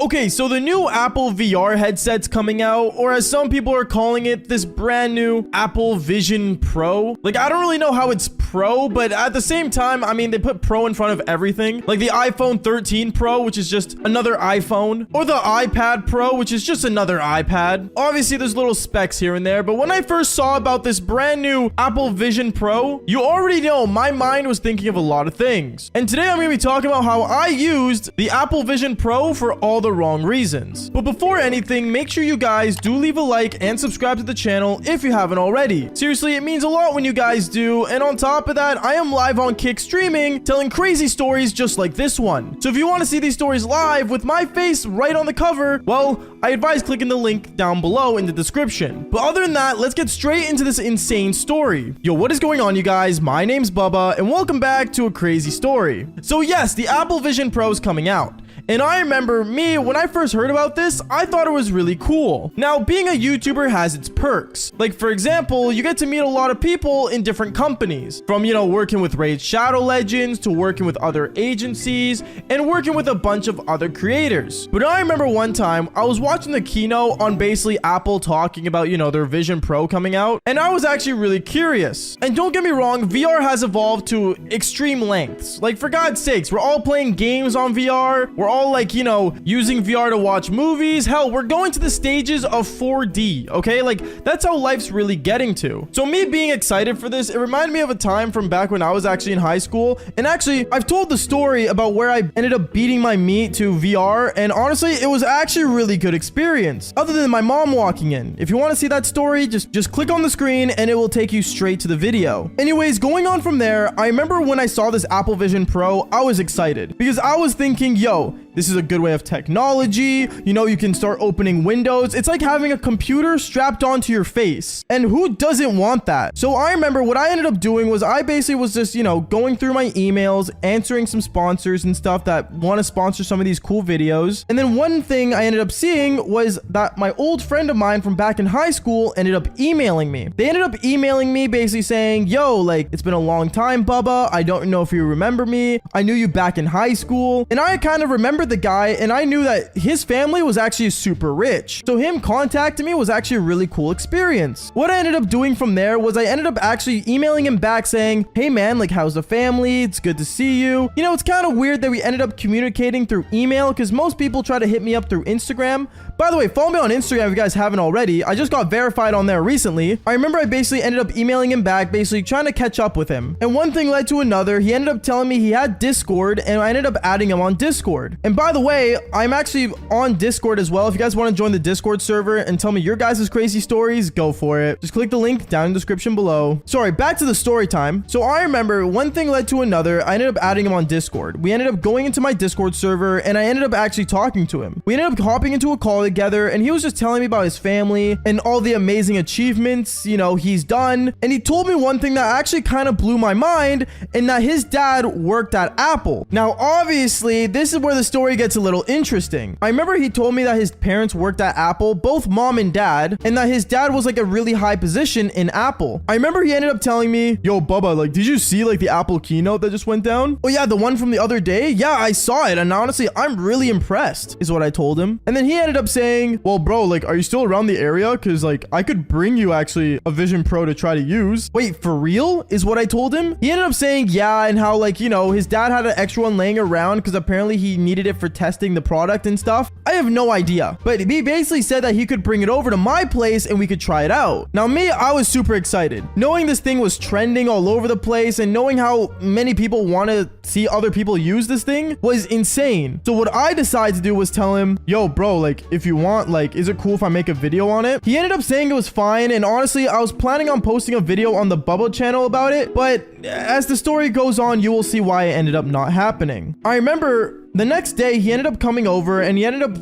Okay, so the new Apple VR headset's coming out, or as some people are calling it, this brand new Apple Vision Pro. Like, I don't really know how it's Pro, but at the same time, I mean, they put Pro in front of everything. Like the iPhone 13 Pro, which is just another iPhone, or the iPad Pro, which is just another iPad. Obviously, there's little specs here and there, but when I first saw about this brand new Apple Vision Pro, you already know my mind was thinking of a lot of things. And today I'm going to be talking about how I used the Apple Vision Pro for all the wrong reasons. But before anything, make sure you guys do leave a like and subscribe to the channel if you haven't already. Seriously, it means a lot when you guys do. And on top of that, I am live on Kick streaming, telling crazy stories just like this one. So if you want to see these stories live with my face right on the cover, well, I advise clicking the link down below in the description. But other than that, let's get straight into this insane story. Yo, what is going on, you guys? My name's Bubba, and welcome back to a crazy story. So yes, the Apple Vision Pro is coming out. And I remember when I first heard about this, I thought it was really cool. Now, being a YouTuber has its perks. Like, for example, you get to meet a lot of people in different companies. From, working with Raid Shadow Legends to working with other agencies and working with a bunch of other creators. But I remember one time, I was watching the keynote on basically Apple talking about, their Vision Pro coming out. And I was actually really curious. And don't get me wrong, VR has evolved to extreme lengths. Like, for God's sakes, we're all playing games on VR. We're all like, using VR to watch movies. Hell, we're going to the stages of 4D, okay? Like, that's how life's really getting to. So me being excited for this, it reminded me of a time from back when I was actually in high school. And actually, I've told the story about where I ended up beating my meat to VR. And honestly, it was actually a really good experience. Other than my mom walking in. If you want to see that story, just click on the screen and it will take you straight to the video. Anyways, going on from there, I remember when I saw this Apple Vision Pro, I was excited. Because I was thinking, yo, this is a good way of technology. You can start opening windows. It's like having a computer strapped onto your face. And who doesn't want that? So I remember what I ended up doing was I basically was just, going through my emails, answering some sponsors and stuff that want to sponsor some of these cool videos. And then one thing I ended up seeing was that my old friend of mine from back in high school ended up emailing me. They ended up emailing me basically saying, yo, like, it's been a long time, Bubba. I don't know if you remember me. I knew you back in high school. And I kind of remember the guy, and I knew that his family was actually super rich. So him contacting me was actually a really cool experience. What I ended up doing from there was I ended up actually emailing him back saying, hey man, like, how's the family? It's good to see you. It's kind of weird that we ended up communicating through email because most people try to hit me up through Instagram. By the way, follow me on Instagram if you guys haven't already. I just got verified on there recently. I remember I basically ended up emailing him back, basically trying to catch up with him. And one thing led to another. He ended up telling me he had Discord, and I ended up adding him on Discord. And by the way, I'm actually on Discord as well. If you guys want to join the Discord server and tell me your guys' crazy stories, go for it. Just click the link down in the description below. Sorry, back to the story time. So I remember one thing led to another. I ended up adding him on Discord. We ended up going into my Discord server, and I ended up actually talking to him. We ended up hopping into a call together, and he was just telling me about his family and all the amazing achievements, he's done. And he told me one thing that actually kind of blew my mind, and that his dad worked at Apple. Now, obviously, this is where the story gets a little interesting. I remember he told me that his parents worked at Apple, both mom and dad, and that his dad was like a really high position in Apple. I remember he ended up telling me, yo, Bubba, like, did you see like the Apple keynote that just went down? Oh yeah, the one from the other day? Yeah, I saw it, and honestly, I'm really impressed, is what I told him. And then he ended up saying, well, bro, like, are you still around the area? Because like, I could bring you actually a Vision Pro to try to use. Wait, for real? Is what I told him. He ended up saying, yeah, and how like, his dad had an extra one laying around because apparently he needed it for testing the product and stuff. I have no idea, but he basically said that he could bring it over to my place and we could try it out. Now me, I was super excited. Knowing this thing was trending all over the place and knowing how many people want to see other people use this thing was insane. So what I decided to do was tell him, yo, bro, like, if you want, like, is it cool if I make a video on it? He ended up saying it was fine, and honestly, I was planning on posting a video on the Bubba channel about it, but as the story goes on, you will see why it ended up not happening. I remember the next day, he ended up coming over and he ended up,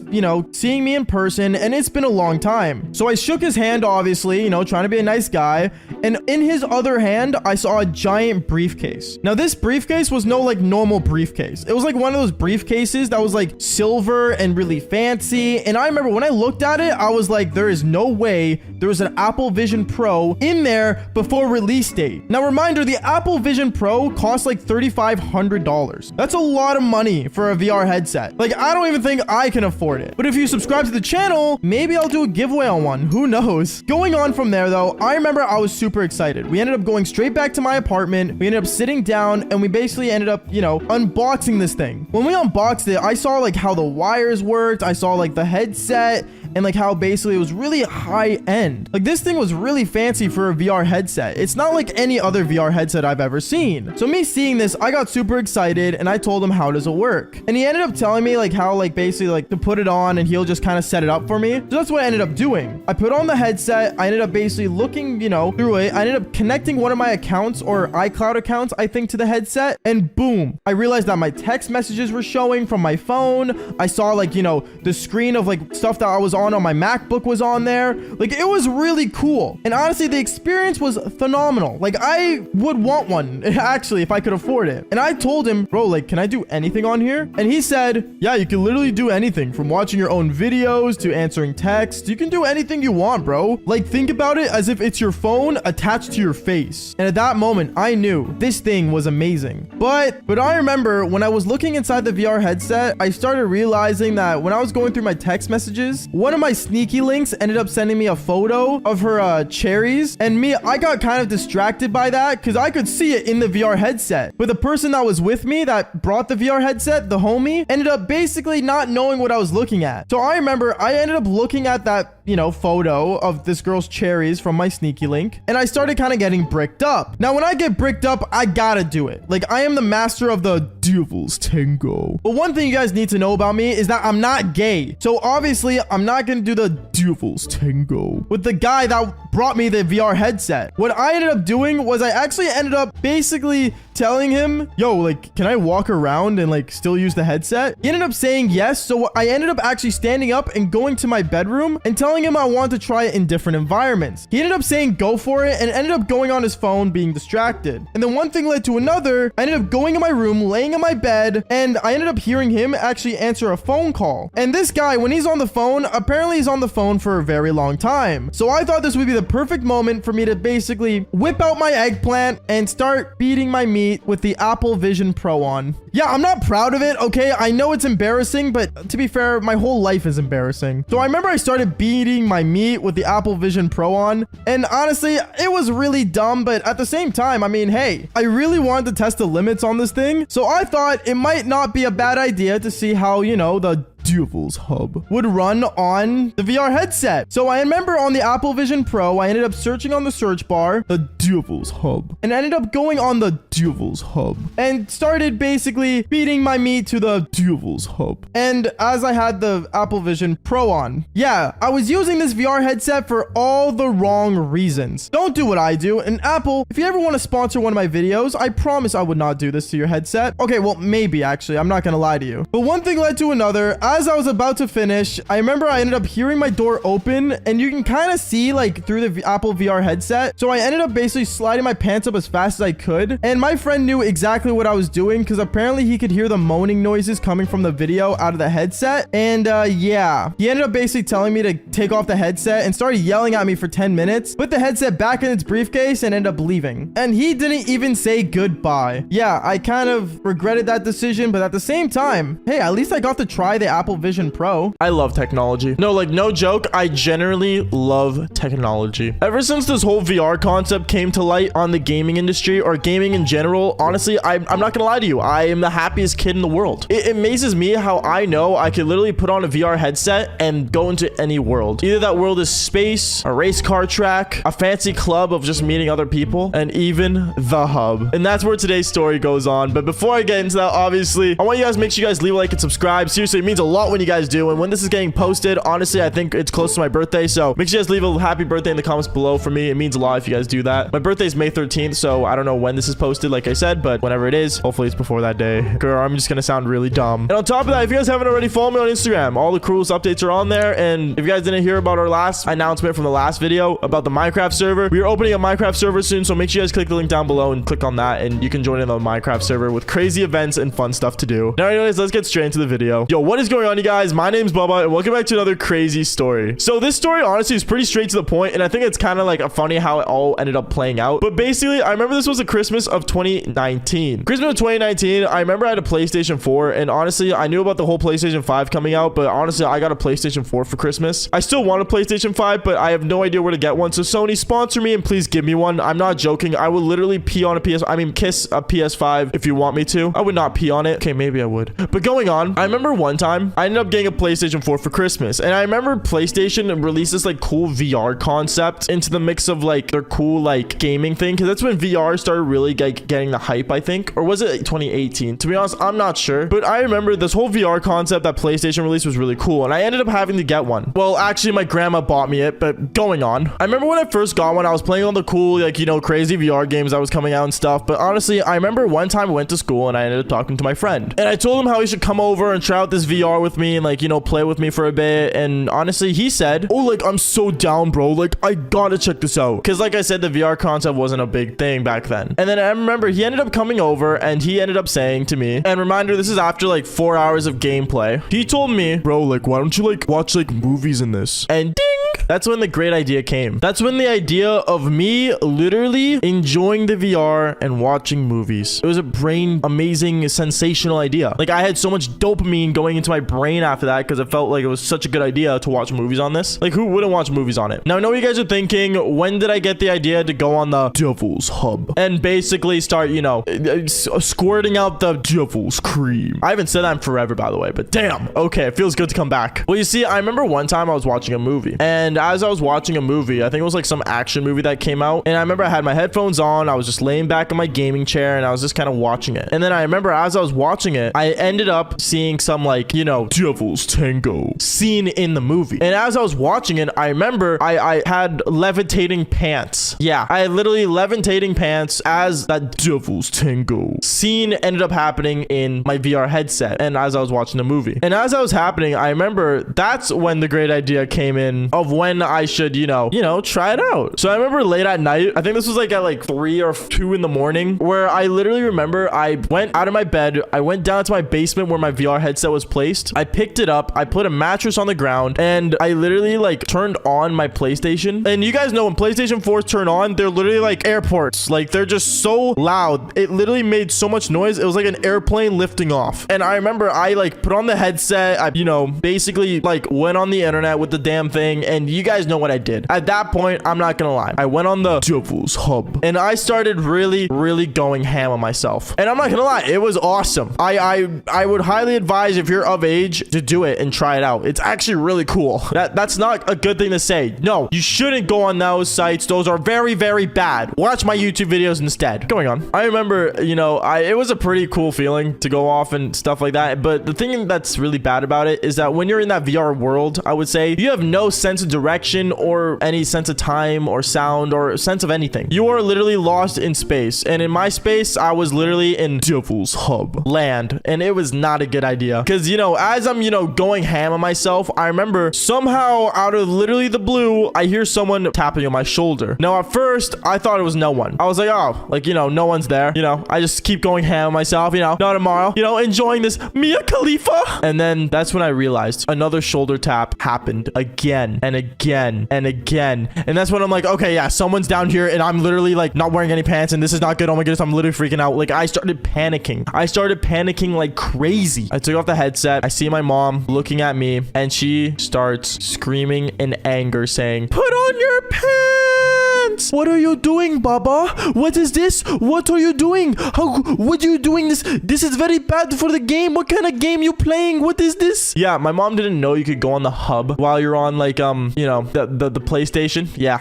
seeing me in person, and it's been a long time. So I shook his hand, obviously, trying to be a nice guy. And in his other hand, I saw a giant briefcase. Now, this briefcase was no like normal briefcase. It was like one of those briefcases that was like silver and really fancy. And I remember when I looked at it, I was like, there is no way there was an Apple Vision Pro in there before release date. Now, reminder, the Apple Vision Pro costs like $3,500. That's a lot of money for a VR headset. Like, I don't even think I can afford it. But if you subscribe to the channel, maybe I'll do a giveaway on one. Who knows? Going on from there, though, I remember I was super excited. We ended up going straight back to my apartment. We ended up sitting down and we basically ended up, you know, unboxing this thing. When we unboxed it, I saw like how the wires worked. I saw like the headset and like how basically it was really high end. Like this thing was really fancy for a VR headset. It's not like any other VR headset I've ever seen. So me seeing this, I got super excited and I told him, how does it work? And he ended up telling me like how like basically like to put it on and he'll just kind of set it up for me. So that's what I ended up doing. I put on the headset. I ended up basically looking, you know, through it. I ended up connecting one of my accounts or iCloud accounts, I think, to the headset. And boom, I realized that my text messages were showing from my phone. I saw like, you know, the screen of like stuff that I was on my MacBook was on there. Like it was really cool. And honestly, the experience was phenomenal. Like I would want one actually if I could afford it. And I told him, bro, like, can I do anything on here? And he said, yeah, you can literally do anything from watching your own videos to answering texts. You can do anything you want, bro. Like think about it as if it's your phone attached to your face. And at that moment, I knew this thing was amazing. But I remember when I was looking inside the VR headset, I started realizing that when I was going through my text messages, one of my sneaky links ended up sending me a photo of her cherries. And I got kind of distracted by that because I could see it in the VR headset. But the person that was with me that brought the VR headset, the homie, ended up basically not knowing what I was looking at. So I remember I ended up looking at that, you know, photo of this girl's cherries from my sneaky link. And I started kind of getting bricked up. Now, when I get bricked up, I gotta do it. Like I am the master of the Devil's Tango. But one thing you guys need to know about me is that I'm not gay. So obviously I'm not gonna do the Devil's Tango with the guy that brought me the VR headset. What I ended up doing was I actually ended up basically telling him, yo, like, can I walk around and like still use the headset? He ended up saying yes. So I ended up actually standing up and going to my bedroom and telling him I wanted to try it in different environments. He ended up saying go for it and ended up going on his phone being distracted. And then one thing led to another. I ended up going in my room, laying in my bed, and I ended up hearing him actually answer a phone call. And this guy, when he's on the phone, apparently he's on the phone for a very long time. So I thought this would be the perfect moment for me to basically whip out my eggplant and start beating my meat with the Apple Vision Pro on. Yeah, I'm not proud of it, okay? I know it's embarrassing, but to be fair, my whole life is embarrassing. So I remember I started beating my meat with the Apple Vision Pro on, and honestly, it was really dumb, but at the same time, I mean, hey, I really wanted to test the limits on this thing, so I thought it might not be a bad idea to see how, you know, the Devil's Hub would run on the VR headset. So I remember on the Apple Vision Pro, I ended up searching on the search bar, the Devil's Hub, and ended up going on the Devil's Hub and started basically beating my meat to the Devil's Hub. And as I had the Apple Vision Pro on, yeah, I was using this VR headset for all the wrong reasons. Don't do what I do. And Apple, if you ever want to sponsor one of my videos, I promise I would not do this to your headset. Okay, well, maybe actually, I'm not gonna lie to you. But one thing led to another. As I was about to finish, I remember I ended up hearing my door open, and you can kind of see like through the Apple VR headset. So I ended up basically sliding my pants up as fast as I could, and my friend knew exactly what I was doing because apparently he could hear the moaning noises coming from the video out of the headset. And yeah, he ended up basically telling me to take off the headset and started yelling at me for 10 minutes, put the headset back in its briefcase, and ended up leaving. And he didn't even say goodbye. Yeah, I kind of regretted that decision, but at the same time, hey, at least I got to try the Apple Vision Pro. I love technology. No, like, no joke, I generally love technology. Ever since this whole VR concept came to light on the gaming industry or gaming in general, honestly, I'm not gonna lie to you, I am the happiest kid in the world. It amazes me how I know I could literally put on a VR headset and go into any world. Either that world is space, a race car track, a fancy club of just meeting other people, and even the hub. And that's where today's story goes on. But before I get into that, obviously, I want you guys to make sure you guys leave a like and subscribe. Seriously, it means a lot when you guys do. And when this is getting posted, honestly, I think it's close to my birthday. So make sure you guys leave a happy birthday in the comments below for me. It means a lot if you guys do that. My birthday is May 13th, so I don't know when this is posted, like I said, but whenever it is, hopefully it's before that day. Girl, I'm just gonna sound really dumb. And on top of that, if you guys haven't already, follow me on Instagram. All the coolest updates are on there. And if you guys didn't hear about our last announcement from the last video about the Minecraft server, we are opening a Minecraft server soon, so make sure you guys click the link down below and click on that, and you can join in the Minecraft server with crazy events and fun stuff to do. Now, anyways, let's get straight into the video. Yo, what is going on, you guys? My name's Bubba, and welcome back to another crazy story. So this story, honestly, is pretty straight to the point, and I think it's kind of like funny how it all ended up playing out. But basically, I remember this was a Christmas of 2019. Christmas of 2019, I remember I had a PlayStation 4, and honestly, I knew about the whole PlayStation 5 coming out, but honestly, I got a PlayStation 4 for Christmas. I still want a PlayStation 5, but I have no idea where to get one. So Sony, sponsor me and please give me one. I'm not joking. I will literally pee on a kiss a PS5 if you want me to. I would not pee on it. Okay, maybe I would. But going on, I remember one time I ended up getting a PlayStation 4 for Christmas, and I remember PlayStation released this like cool VR concept into the mix of like their cool like gaming thing, because that's when VR started really like getting the hype, I think. Or was it 2018? To be honest, I'm not sure. But I remember this whole VR concept that PlayStation released was really cool, and I ended up having to get one. Well, actually, my grandma bought me it, but going on. I remember when I first got one, I was playing all the cool, like, you know, crazy VR games that was coming out and stuff. But honestly, I remember one time I went to school and I ended up talking to my friend. And I told him how he should come over and try out this VR with me and, like, you know, play with me for a bit. And honestly, he said, oh, like, I'm so down, bro. Like, I gotta check this out. Because, like I said, the VR concept wasn't a big thing back then. And then I remember he ended up coming over and he ended up saying to me, and reminder, this is after like 4 hours of gameplay. He told me, bro, like, why don't you like watch like movies in this? And ding! That's when the great idea came. That's when the idea of me literally enjoying the VR and watching movies. It was a brain amazing, sensational idea. Like, I had so much dopamine going into my brain after that because it felt like it was such a good idea to watch movies on this. Like, who wouldn't watch movies on it? Now, I know you guys are thinking, when did I get the idea to go on the Devil's Hub and basically start, you know, squirting out the Devil's Cream? I haven't said that in forever, by the way, but damn. Okay, it feels good to come back. Well, you see, I remember one time I was watching a movie, and as I was watching a movie, I think it was like some action movie that came out, and I remember I had my headphones on, I was just laying back in my gaming chair, and I was just kind of watching it. And then I remember as I was watching it, I ended up seeing some like, you know, Devil's Tango scene in the movie. And as I was watching it, I remember I had levitating pants. Yeah, I had literally levitating pants as that Devil's Tango scene ended up happening in my VR headset, and as I was watching the movie. And as I was happening, I remember that's when the great idea came in of when I should, you know, try it out. So I remember late at night, I think this was like at like 3 or 2 in the morning, where I literally remember I went out of my bed, I went down to my basement where my VR headset was placed, I picked it up, I put a mattress on the ground, and I literally like turned on my PlayStation. And you guys know when PlayStation 4s turn on, they're literally like airports. Like, they're just so loud. It literally made so much noise. It was like an airplane lifting off. And I remember I like put on the headset, I, you know, basically like went on the internet with the damn thing, and you guys know what I did. At that point, I'm not gonna lie, I went on the Devil's Hub and I started really going ham on myself. And I'm not gonna lie, it was awesome. I would highly advise, if you're of age, to do it and try it out. It's actually really cool. That's not a good thing to say. No, you shouldn't go on those sites. Those are very bad. Watch my YouTube videos instead. Going on, I remember, you know, it was a pretty cool feeling to go off and stuff like that. But the thing that's really bad about it is that when you're in that VR world, I would say you have no sense of direction or any sense of time or sound or sense of anything. You are literally lost in space. And in my space, I was literally in Devil's Hub land, and it was not a good idea. Because, you know, as I'm, you know, going ham on myself, I remember somehow out of literally the blue, I hear someone tapping on my shoulder. Now, at first, I thought it was no one. I was like, oh, like, you know, no one's there. You know, I just keep going ham on myself, you know, not tomorrow, you know, enjoying this Mia Khalifa. And then that's when I realized another shoulder tap happened again and again and again. And that's when I'm like, okay, yeah, someone's down here, and I'm literally like not wearing any pants, and this is not good. Oh my goodness, I'm literally freaking out. Like, I started panicking like crazy. I took off the headset. I see my mom looking at me, and she starts screaming in anger, saying, put on your pants. parents? What are you doing, Baba? What is this? What are you doing? What are you doing this? This is very bad for the game. What kind of game you playing? What is this? Yeah, my mom didn't know you could go on the hub while you're on like, you know, the PlayStation. Yeah,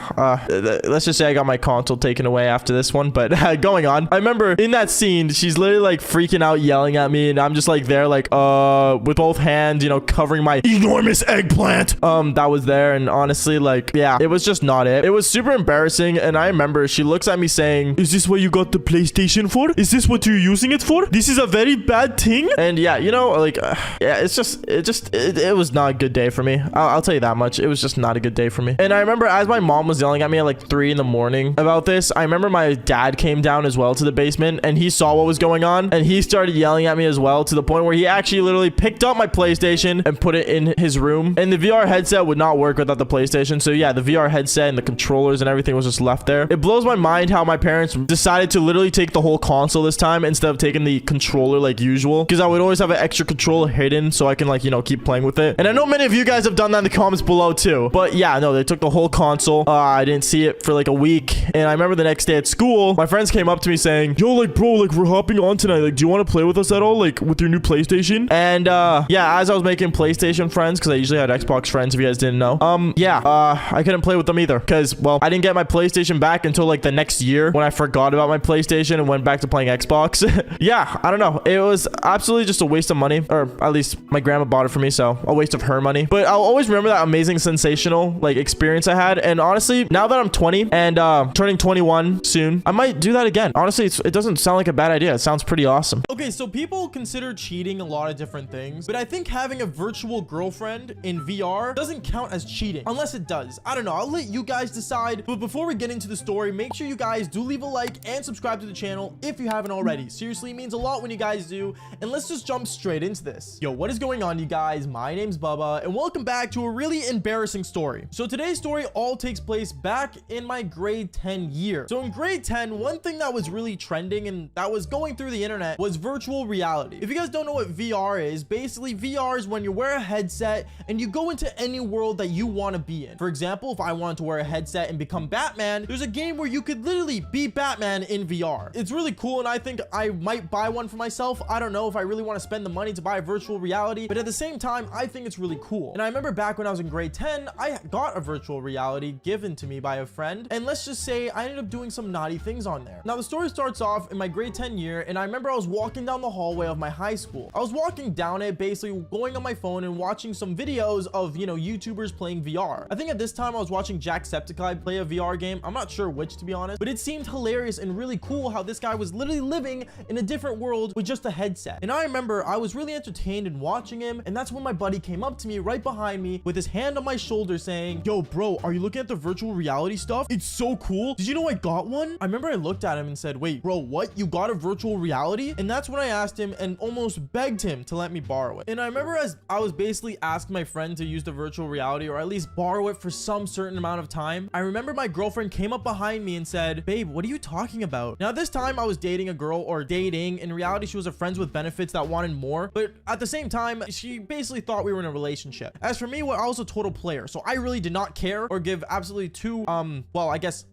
let's just say I got my console taken away after this one, but going on. I remember in that scene, she's literally like freaking out, yelling at me, and I'm just like there like, with both hands, you know, covering my enormous eggplant. That was there, and honestly, like, yeah, it was just not it. It was super embarrassing, and I remember she looks at me saying, is this what you got the PlayStation for? Is this what you're using it for? This is a very bad thing. And yeah, you know, like, yeah, it was not a good day for me. I'll tell you that much. It was just not a good day for me. And I remember as my mom was yelling at me at like 3 in the morning about this, I remember my dad came down as well to the basement, and he saw what was going on, and he started yelling at me as well, to the point where he actually literally picked up my PlayStation and put it in his room. And the VR headset would not work without the PlayStation. So yeah, the VR headset and the controllers and everything was just left there. It blows my mind how my parents decided to literally take the whole console this time instead of taking the controller like usual, because I would always have an extra controller hidden so I can, like, you know, keep playing with it. And I know many of you guys have done that in the comments below too, but yeah, no, they took the whole console. I didn't see it for like a week, and I remember the next day at school, my friends came up to me saying, yo, like, bro, like, we're hopping on tonight, like, do you want to play with us at all, like, with your new PlayStation? And yeah, as I was making PlayStation friends, because I usually had Xbox friends, if you guys didn't know, I couldn't play with them either, because, well, I didn't get my PlayStation back until like the next year, when I forgot about my PlayStation and went back to playing Xbox. Yeah, I don't know, it was absolutely just a waste of money, or at least my grandma bought it for me, so a waste of her money. But I'll always remember that amazing, sensational, like, experience I had. And honestly, now that I'm 20 and turning 21 soon, I might do that again. Honestly, it doesn't sound like a bad idea. It sounds pretty awesome. Okay, so people consider cheating a lot of different things, but I think having a virtual girlfriend in VR doesn't count as cheating, unless it does. I don't know, I'll let you guys decide. But before we get into the story, make sure you guys do leave a like and subscribe to the channel if you haven't already. Seriously, it means a lot when you guys do. And let's just jump straight into this. Yo, what is going on, you guys? My name's Bubba, and welcome back to a really embarrassing story. So today's story all takes place back in my grade 10 year. So in grade 10, one thing that was really trending and that was going through the internet was virtual reality. If you guys don't know what VR is, basically VR is when you wear a headset and you go into any world that you want to be in. For example, if I wanted to wear a headset and become Batman, there's a game where you could literally be Batman in VR. It's really cool, and I think I might buy one for myself. I don't know if I really want to spend the money to buy a virtual reality, but at the same time, I think it's really cool. And I remember back when I was in grade 10, I got a virtual reality given to me by a friend, and let's just say I ended up doing some naughty things on there. Now the story starts off in my grade 10 year, and I remember I was walking down the hallway of my high school. I was walking down it, basically going on my phone and watching some videos of, you know, YouTubers playing VR. I think at this time I was watching Jacksepticeye play a VR game. I'm not sure which, to be honest, but it seemed hilarious and really cool how this guy was literally living in a different world with just a headset. And I remember I was really entertained in watching him, and that's when my buddy came up to me right behind me with his hand on my shoulder saying, yo, bro, are you looking at the virtual reality stuff? It's so cool. Did you know I got one? I remember I looked at him and said, wait, bro, what? You got a virtual reality? And that's when I asked him and almost begged him to let me borrow it. And I remember as I was basically asking my friend to use the virtual reality, or at least borrow it for some certain amount of time, I remember my girlfriend came up behind me and said, babe, what are you talking about? Now this time I was dating a girl, or dating. In reality, she was a friends with benefits that wanted more, but at the same time, she basically thought we were in a relationship. As for me, well, I was a total player, so I really did not care or give absolutely two, well, I guess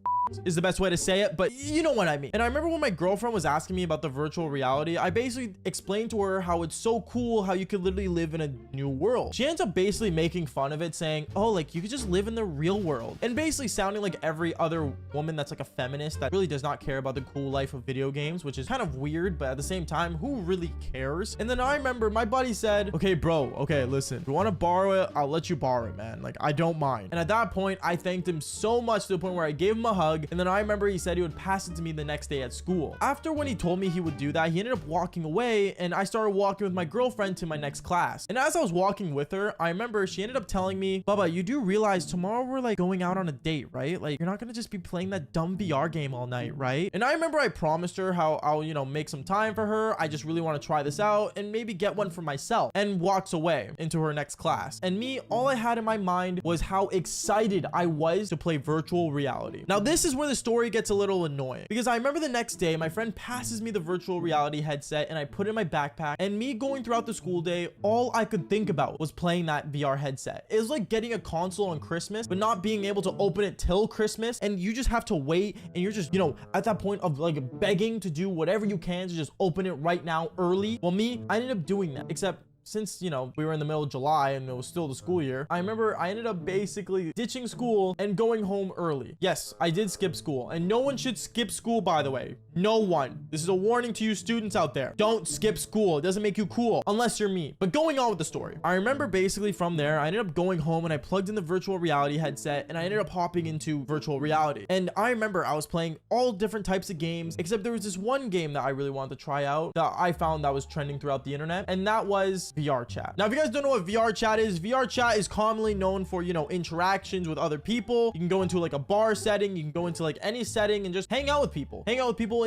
is the best way to say it, but you know what I mean. And I remember when my girlfriend was asking me about the virtual reality, I basically explained to her how it's so cool how you could literally live in a new world. She ends up basically making fun of it, saying, oh, like, you could just live in the real world, and basically sounding like every other woman that's like a feminist that really does not care about the cool life of video games, which is kind of weird, but at the same time, who really cares? And then I remember my buddy said, okay, bro, okay, listen, if you want to borrow it, I'll let you borrow it, man. Like, I don't mind. And at that point, I thanked him so much to the point where I gave him a hug. And then I remember he said he would pass it to me the next day at school. After when he told me he would do that, he ended up walking away, and I started walking with my girlfriend to my next class. And as I was walking with her, I remember she ended up telling me, Bubba, you do realize tomorrow we're like going out on a date, right? Like, you're not gonna just be playing that dumb VR game all night, right? And I remember I promised her how I'll, you know, make some time for her. I just really want to try this out and maybe get one for myself, and walks away into her next class. And me, all I had in my mind was how excited I was to play virtual reality. Now this is where the story gets a little annoying, because I remember the next day my friend passes me the virtual reality headset and I put it in my backpack, and me going throughout the school day, all I could think about was playing that VR headset. It was like getting a console on Christmas but not being able to open it till Christmas, and you just have to wait, and you're just, you know, at that point of like begging to do whatever you can to just open it right now early. Well, me, I ended up doing that, except since, you know, we were in the middle of July and it was still the school year, I remember I ended up basically ditching school and going home early. Yes, I did skip school, and no one should skip school, by the way. No one. This is a warning to you students out there. Don't skip school. It doesn't make you cool unless you're me. But going on with the story, I remember basically from there, I ended up going home and I plugged in the virtual reality headset and I ended up hopping into virtual reality. And I remember I was playing all different types of games, except there was this one game that I really wanted to try out that I found that was trending throughout the internet, and that was VR chat. Now, if you guys don't know what VR chat is commonly known for, you know, interactions with other people. You can go into like a bar setting, you can go into like any setting and just hang out with people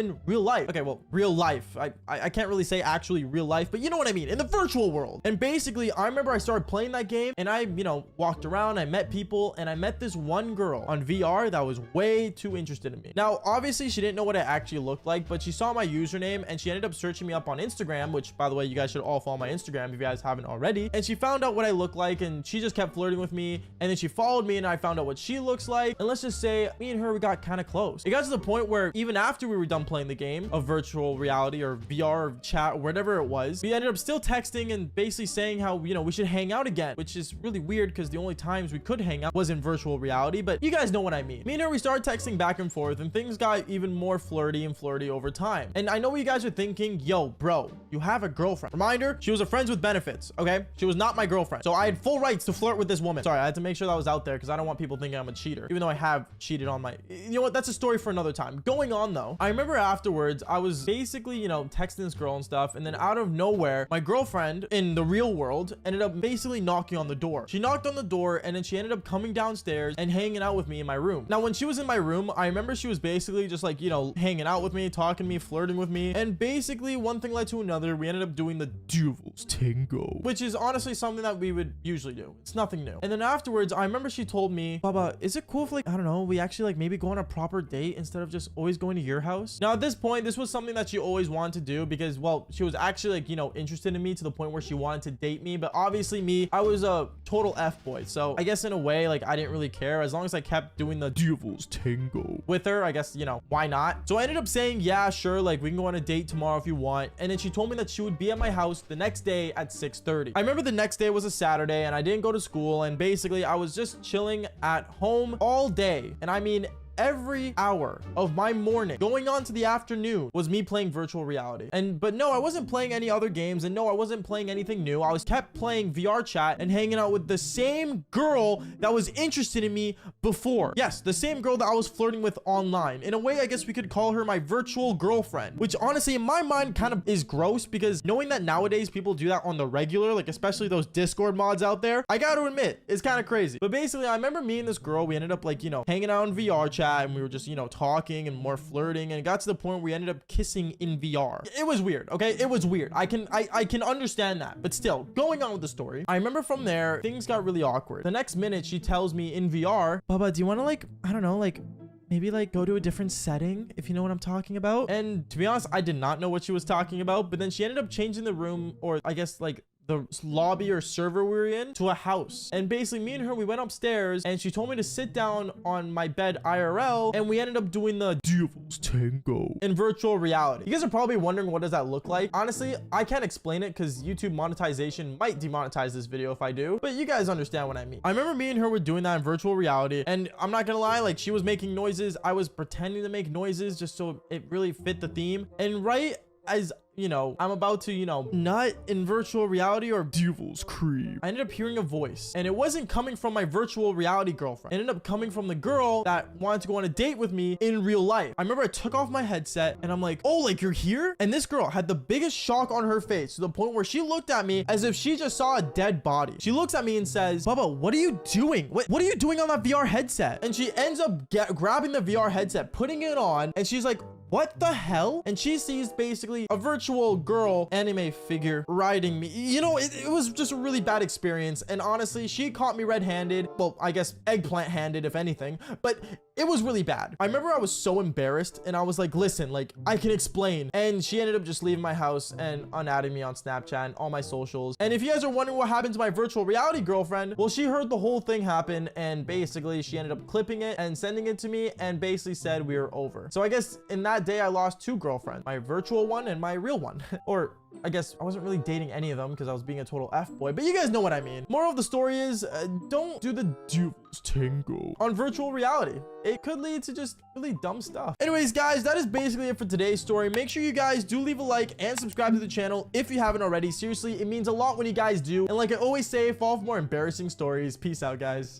in real life. Okay, well, real life. I can't really say actually real life, but you know what I mean, in the virtual world. And basically, I remember I started playing that game and I, you know, walked around, I met people, and I met this one girl on VR that was way too interested in me. Now, obviously, she didn't know what I actually looked like, but she saw my username and she ended up searching me up on Instagram, which, by the way, you guys should all follow my Instagram if you guys haven't already. And she found out what I look like, and she just kept flirting with me, and then she followed me and I found out what she looks like, and let's just say me and her, we got kind of close. It got to the point where even after we were done playing the game of virtual reality or VR or chat or whatever it was, we ended up still texting and basically saying how, you know, we should hang out again, which is really weird because the only times we could hang out was in virtual reality, but you guys know what I mean. Me and her, we started texting back and forth, and things got even more flirty and flirty over time. And I know what you guys are thinking, yo bro, you have a girlfriend. Reminder, she was a friends with benefits. Okay, she was not my girlfriend, so I had full rights to flirt with this woman. Sorry, I had to make sure that was out there because I don't want people thinking I'm a cheater, even though I have cheated on my, you know what, that's a story for another time. Going on though, I remember afterwards I was basically, you know, texting this girl and stuff, and then out of nowhere my girlfriend in the real world ended up basically knocking on the door. She knocked on the door and then she ended up coming downstairs and hanging out with me in my room. Now, when she was in my room, I remember she was basically just like, you know, hanging out with me, talking to me, flirting with me, and basically one thing led to another. We ended up doing the Devil's Tango, which is honestly something that we would usually do. It's nothing new. And then afterwards, I remember she told me, Baba, is it cool if, like, I don't know, we actually like maybe go on a proper date instead of just always going to your house? Now, at this point, this was something that she always wanted to do because, well, she was actually like, you know, interested in me to the point where she wanted to date me. But obviously me, I was a total F-boy. So I guess in a way, like, I didn't really care as long as I kept doing the Devil's Tango with her. I guess, you know, why not? So I ended up saying, yeah, sure, like, we can go on a date tomorrow if you want. And then she told me that she would be at my house the next day at 6:30. I remember the next day was a Saturday and I didn't go to school, and basically I was just chilling at home all day, and I mean every hour of my morning going on to the afternoon was me playing virtual reality. But no, I wasn't playing any other games, and no, I wasn't playing anything new. I was kept playing VR chat and hanging out with the same girl that was interested in me before. Yes, the same girl that I was flirting with online. In a way, I guess we could call her my virtual girlfriend, which honestly in my mind kind of is gross, because knowing that nowadays people do that on the regular, like especially those Discord mods out there, I gotta admit, it's kind of crazy. But basically, I remember me and this girl, we ended up like, you know, hanging out in VR chat, and we were just, you know, talking and more flirting, and it got to the point where we ended up kissing in VR. It was weird, okay? It was weird. I can understand that, but still, going on with the story, I remember from there, things got really awkward. The next minute, she tells me in VR, Baba, do you want to, like, I don't know, like, maybe like go to a different setting, if you know what I'm talking about? And to be honest, I did not know what she was talking about, but then she ended up changing the room, or I guess like the lobby or server we were in, to a house. And basically me and her, we went upstairs and she told me to sit down on my bed IRL, and we ended up doing the Devil's Tango in virtual reality. You guys are probably wondering, what does that look like? Honestly, I can't explain it because YouTube monetization might demonetize this video if I do, but you guys understand what I mean. I remember me and her were doing that in virtual reality, and I'm not gonna lie, like, she was making noises, I was pretending to make noises just so it really fit the theme. And right as, you know, I'm about to, you know, nut in virtual reality, or Devil's Creep, I ended up hearing a voice, and it wasn't coming from my virtual reality girlfriend. It ended up coming from the girl that wanted to go on a date with me in real life. I remember I took off my headset and I'm like, oh, like, you're here? And this girl had the biggest shock on her face, to the point where she looked at me as if she just saw a dead body. She looks at me and says, Baba, what are you doing? What are you doing on that VR headset? And she ends up grabbing the VR headset, putting it on, and she's like, what the hell? And she sees basically a virtual girl anime figure riding me. You know, it was just a really bad experience. And honestly, she caught me red-handed. Well, I guess eggplant-handed, if anything. But it was really bad. I remember I was so embarrassed and I was like, listen, like I can explain. And she ended up just leaving my house and unadding me on Snapchat and all my socials. And if you guys are wondering what happened to my virtual reality girlfriend, well, she heard the whole thing happen and basically she ended up clipping it and sending it to me and basically said we were over. So I guess in that day I lost 2 girlfriends, my virtual one and my real one. Or I guess I wasn't really dating any of them because I was being a total F-boy, but you guys know what I mean. Moral of the story is don't do the devil's tango on virtual reality. It could lead to just really dumb stuff. Anyways, guys, that is basically it for today's story. Make sure you guys do leave a like and subscribe to the channel if you haven't already. Seriously, it means a lot when you guys do. And like I always say, follow for more embarrassing stories. Peace out, guys.